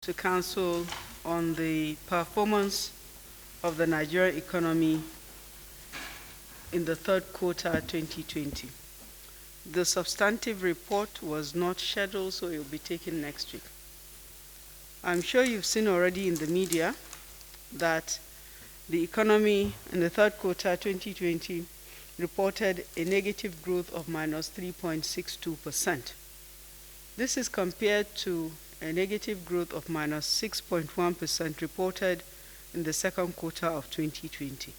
to Council on the performance of the Nigerian economy in the third quarter 2020. The substantive report was not scheduled, so it will be taken next week. I'm sure you've seen already in the media that the economy in the third quarter 2020 reported a negative growth of minus 3.62%. This is compared to a negative growth of minus 6.1% reported in the second quarter of 2020.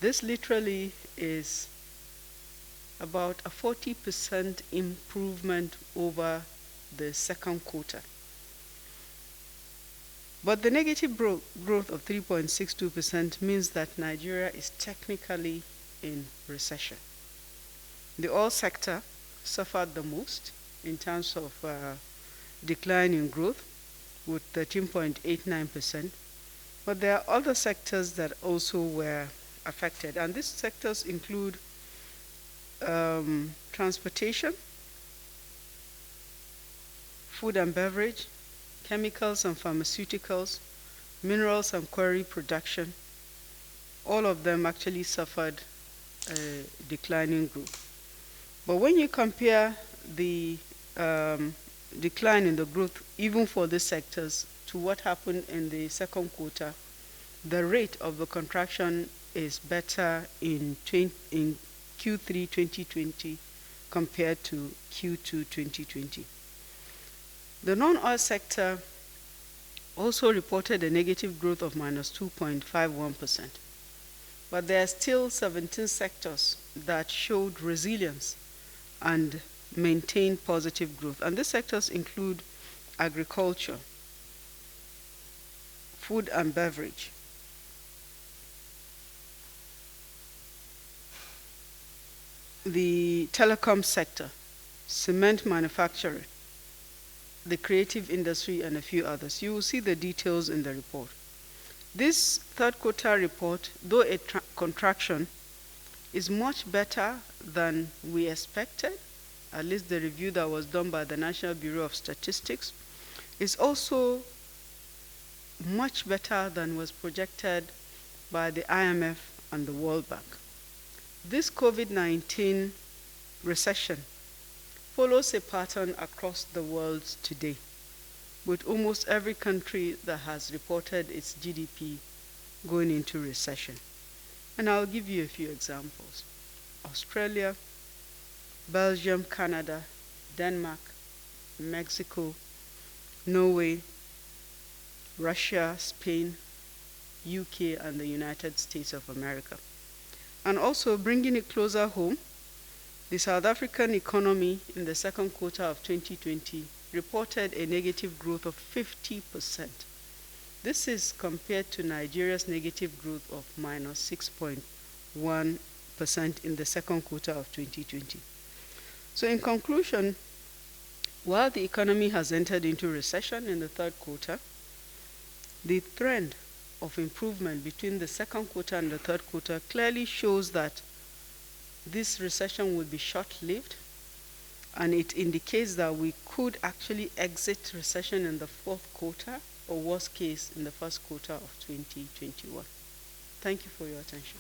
This literally is about a 40% improvement over the second quarter. But the negative growth of 3.62% means that Nigeria is technically in recession. The oil sector suffered the most in terms of decline in growth with 13.89%, but there are other sectors that also were affected, and these sectors include transportation, food and beverage, chemicals and pharmaceuticals, minerals and quarry production. All of them actually suffered a declining growth. But when you compare the decline in the growth, even for these sectors, to what happened in the second quarter, the rate of the contraction is better in Q3 2020 compared to Q2 2020. The non-oil sector also reported a negative growth of minus 2.51%. But there are still 17 sectors that showed resilience and maintained positive growth. And these sectors include agriculture, food and beverage, the telecom sector, cement manufacturing, the creative industry, and a few others. You will see the details in the report. This third quarter report, though a contraction, is much better than we expected. At least the review that was done by the National Bureau of Statistics is also much better than was projected by the IMF and the World Bank. This COVID-19 recession follows a pattern across the world today, with almost every country that has reported its GDP going into recession. And I'll give you a few examples. Australia, Belgium, Canada, Denmark, Mexico, Norway, Russia, Spain, UK, and the United States of America. And also bringing it closer home, the South African economy in the second quarter of 2020 reported a negative growth of 50%. This is compared to Nigeria's negative growth of minus 6.1% in the second quarter of 2020. So in conclusion, while the economy has entered into recession in the third quarter, the trend of improvement between the second quarter and the third quarter clearly shows that this recession will be short-lived, and it indicates that we could actually exit recession in the fourth quarter, or worst case, in the first quarter of 2021. Thank you for your attention.